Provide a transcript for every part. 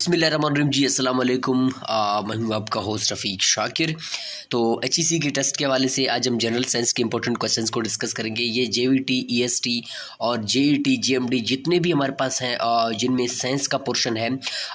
बिस्मिल्लाहिर्रहमानिर्रहीम जी अस्सलाम वालेकुम। मैं हूं आपका होस्ट रफ़ीक शाकिर। तो एचईसी के टेस्ट के हवाले से आज हम जनरल साइंस के इंपॉर्टेंट क्वेश्चंस को डिस्कस करेंगे। ये जेवीटी, ईएसटी और जेईटी, जेएमडी जितने भी हमारे पास हैं जिनमें साइंस का पोर्शन है,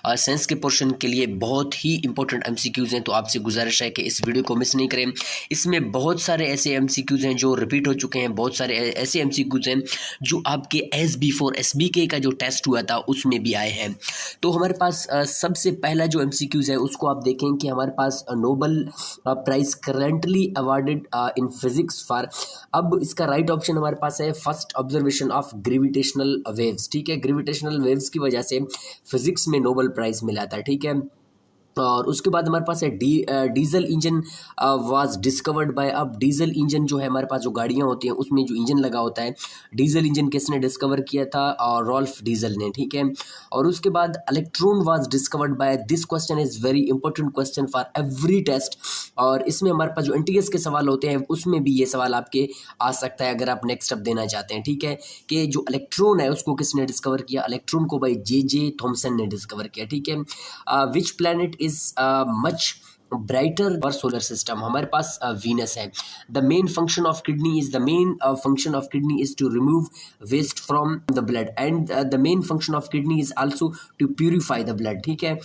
साइंस के पोर्शन के लिए बहुत ही इंपॉर्टेंट एमसीक्यूज़ हैं। तो आपसे गुजारिश है कि इस वीडियो को मिस नहीं करें। इसमें बहुत सारे ऐसे एमसीक्यूज़ हैं जो रिपीट हो चुके हैं, बहुत सारे ऐसे एमसीक्यूज़ हैं जो आपके SB4 SBK का जो टेस्ट हुआ था उसमें भी आए हैं। तो हमारे पास सबसे पहला जो एमसीक्यूज़ है उसको आप देखें कि हमारे पास Nobel prize currently awarded in physics for. अब इसका राइट ऑप्शन हमारे पास है first observation of gravitational waves. ठीक है, ग्रेविटेशनल वेव्स की वजह से फिजिक्स में नोबेल प्राइज़ मिला था। ठीक है, और उसके बाद हमारे पास है diesel engine was discovered bye. अब डीजल इंजन जो है हमारे पास जो गाड़ियां होती हैं उसमें जो इंजन लगा होता है, डीजल इंजन किसने डिस्कवर किया था? और रॉल्फ डीजल ने। ठीक है, और उसके बाद electron was discovered by. This question is very important question for every test, और इसमें हमारे पास जो एनटीएस के सवाल होते हैं उसमें भी ये सवाल आपके आ सकता है अगर आप नेक्स्ट स्टेप देना चाहते हैं। ठीक है, कि जो इलेक्ट्रॉन है उसको किसने डिस्कवर किया? इलेक्ट्रॉन को भाई जे थॉमसन ने डिस्कवर किया। ठीक है, which planet is much brighter और सोलर सिस्टम? हमारे पास वीनस है। The main function of kidney is to remove waste from the blood, and the main function of kidney is also to purify the blood. ठीक है,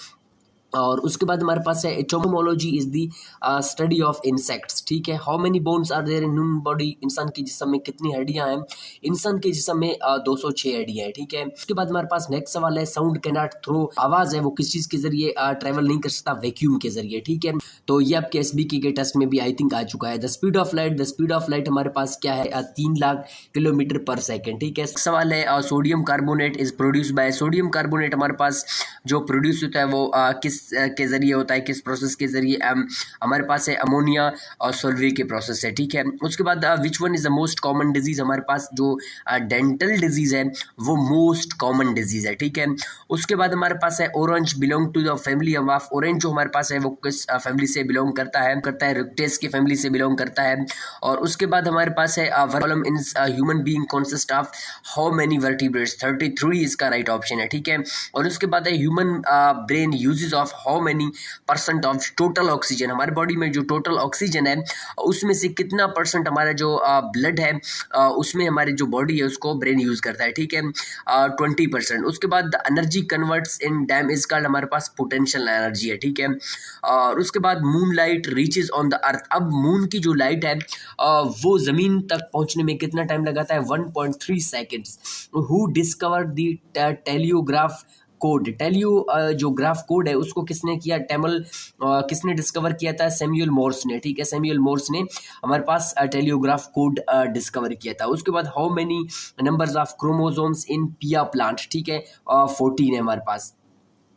और उसके बाद हमारे पास है entomology is the study of insects. ठीक है, how many bones are there in human body? इंसान के जिस्म में कितनी हड्डियां हैं? इंसान के जिस्म में 206 हड्डियां हैं। ठीक है, उसके बाद हमारे पास नेक्स्ट सवाल है साउंड कैन नॉट थ्रो। आवाज है वो किस चीज के जरिए ट्रेवल नहीं कर सकता? वैक्यूम के जरिए। ठीक है, तो ये आपके SBK के टेस्ट में भी आई थिंक आ चुका है। द स्पीड ऑफ लाइट हमारे पास क्या है? 3 लाख किलोमीटर पर सेकेंड। ठीक है, सवाल है sodium carbonate is produce by. Sodium carbonate हमारे पास जो प्रोड्यूस होता है वो किस के जरिए होता है, किस प्रोसेस के जरिए? हमारे पास है अमोनिया और सोल्वे के प्रोसेस है। ठीक है, उसके बाद which one is the most common disease? हमारे पास जो डेंटल डिजीज है वो मोस्ट कॉमन डिजीज है। ठीक है, उसके बाद हमारे पास है orange belong to the family of. Orange जो हमारे पास है वो किस फैमिली से बिलोंग करता है रिक्टेस की फैमिली से बिलोंग करता है। और उसके बाद हमारे पास है vertebrate in human being consist of how many vertebrates? 33 इसका राइट ऑप्शन है। ठीक है, और उसके बाद है human brain uses of how many % of total oxygen? हमारे बॉडी में जो टोटल ऑक्सीजन है उसमें से कितना % हमारा जो ब्लड है उसमें हमारी जो बॉडी है उसको ब्रेन यूज करता है। ठीक है, 20%। उसके बाद energy converts in dam is called, हमारे पास पोटेंशियल एनर्जी है। ठीक है, और उसके बाद moon light reaches on the earth. अब मून की जो लाइट है वो जमीन तक पहुंचने में कितना टाइम लगाता है? 1.3 seconds. Who discovered the telegraph code? जो ग्राफ कोड है उसको किसने किया? किसने डिस्कवर किया था? सैमुअल मोर्स ने। ठीक है, सैमुअल मोर्स ने हमारे पास टेलियोग्राफ कोड डिस्कवर किया था। उसके बाद how many numbers of chromosomes इन पिया प्लांट? ठीक है, 14 है हमारे पास।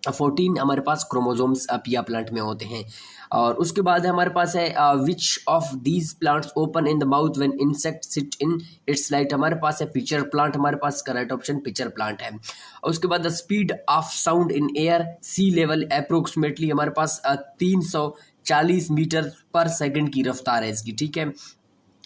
14 हमारे पास क्रोमोसोम्स पिया प्लांट में होते हैं। और उसके बाद हमारे पास है which of these plants open in the mouth when insect sit in its light? हमारे पास है पिचर प्लांट। हमारे पास का राइट ऑप्शन पिचर प्लांट है। उसके बाद the speed of sound in air sea level approximately हमारे पास 340 मीटर पर सेकंड की रफ्तार है इसकी। ठीक है,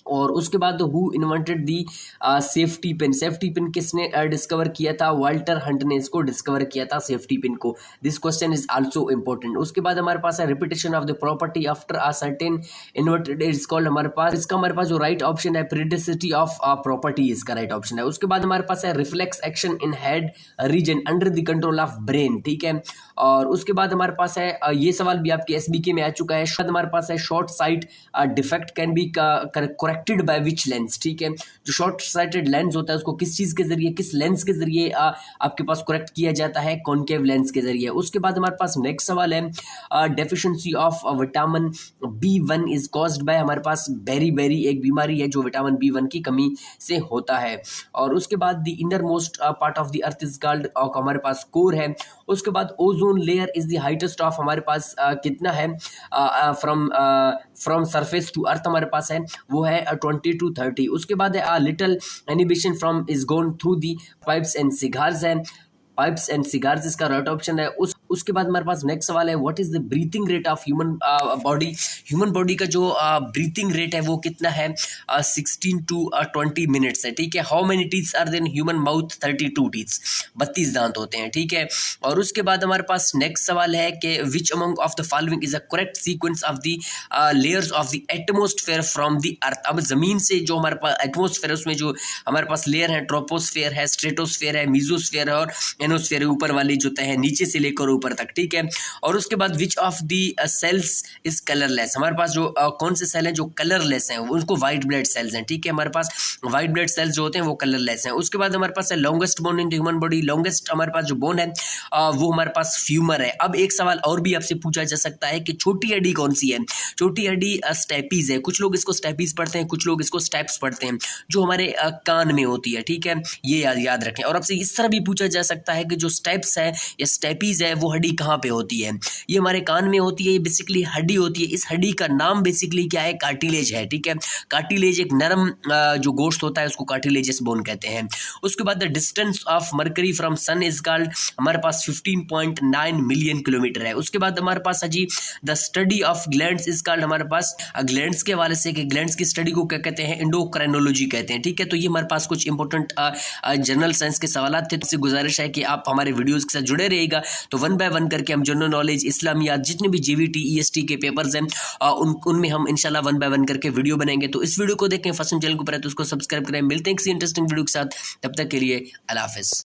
और उसके बाद who invented the safety pin? Safety pin किसने डिस्कवर किया था? वाल्टर हंट ने इसको डिस्कवर किया था सेफ्टी पिन को। This question is also important. उसके बाद हमारे पास है repetition of the property after a certain inverted is called. हमारे पास इसका हमारे पास जो राइट ऑप्शन है पेरिडिसिटी ऑफ प्रॉपर्टी, इसका राइट ऑप्शन है। उसके बाद हमारे पास है reflex action in head region under the control of brain. ठीक है, और उसके बाद हमारे पास है ये सवाल भी आपके SBK में आ चुका है। हमारे पास है short site defect can be corrected by which lens? ठीक है, जो शॉर्ट साइटेड लेंस होता है उसको किस चीज के जरिए, किस लेंस के जरिए आपके पास करेक्ट किया जाता है? कॉनकेव लेंस के जरिए। उसके बाद हमारे पास नेक्स्ट सवाल है deficiency of vitamin B1 is caused by. हमारे पास बेरी एक बीमारी है जो विटामिन B1 की कमी से होता है। और उसके बाद the inner most part of the earth is called, हमारे पास कोर है। उसके बाद ozone layer is the highest of, हमारे पास कितना है फ्रॉम सरफेस टू अर्थ? हमारे पास है वो है 20 to 30। उसके बाद है little inhibition from is gone through the pipes and cigars है। पाइप्स एंड सिगार्स इसका राइट ऑप्शन है। उसके बाद हमारे पास नेक्स्ट सवाल है, what is the breathing rate of human body. Human body का जो ब्रीथिंग रेट है वो कितना है, 16 to 20 मिनट्स है, ठीक है। How many teeths are then human mouth, 32 teeths, 32 दांत होते हैं, ठीक है। और उसके बाद हमारे पास नेक्स्ट सवाल है कि which among of the following is a correct sequence of the layers of the atmosphere from the earth. अब जमीन से जो हमारे पास एटमोस्फेयर है उसमें जो हमारे पास लेयर है, ट्रोपोस्फेयर है, स्ट्रेटोस्फेयर है, मीजोस्फेयर है और एनोस्फेयर है, ऊपर वाली जो है नीचे से लेकर ऊपर तक, ठीक है। और उसके बाद which of the cells is colourless. हमारे पास जो कौन से सेल हैं जो कलरलेस हैं, उनको व्हाइट ब्लड सेल्स हैं, ठीक है। हमारे पास व्हाइट ब्लड सेल्स जो होते हैं वो कलरलेस हैं। उसके बाद हमारे पास है लॉन्गेस्ट बोन इन ह्यूमन बॉडी। लॉन्गेस्ट हमारे पास जो बोन है वो हमारे पास फ्यूमर है। अब एक सवाल और भी आपसे पूछा जा सकता है कि छोटी हड्डी कौन सी है। छोटी हड्डी स्टेपीज है। कुछ लोग इसको स्टेपीज पढ़ते हैं, कुछ लोग इसको स्टेप्स पढ़ते हैं, जो हमारे कान में होती है, ठीक है। ये याद रखें। और आपसे इस तरह भी पूछा जा सकता है कि जो स्टेप्स है या स्टेपीज है वो हड्डी कहाँ पे होती है। ये हमारे कान में होती है, ये बेसिकली हड्डी होती है। इस हड्डी का नाम बेसिकली क्या है, कार्टिलेज है, ठीक है। कार्टिलेज एक नरम जो गोश्त होता है उसको कार्टिलेजस बोन कहते हैं। उसके बाद the distance of Mercury from sun is called, हमारे पास 15.9 मिलियन किलोमीटर है। उसके बाद हमारे पास है जी the study of glands is called, हमारे पास ग्लैंड्स के हवाले से कि ग्लैंड्स की स्टडी को क्या कहते हैं, एंडोक्राइनोलॉजी कहते हैं, ठीक है। तो ये हमारे पास कुछ इंपॉर्टेंट जनरल साइंस के सवाल थे। तो गुजारिश है कि आप हमारे वीडियोस के साथ जुड़े रहिएगा। तो वन बाय वन करके हम जनरल नॉलेज, इस्लामियात, जितने भी जेवीटी ईएसटी के पेपर्स हैं उनमें हम इंशाल्लाह वन बाय वन करके वीडियो बनाएंगे। तो इस वीडियो को देखें, फर्स्ट चैनल को पर तो उसको सब्सक्राइब करें। मिलते हैं किसी इंटरेस्टिंग वीडियो के साथ, तब तक के लिए अल्लाह हाफिज़।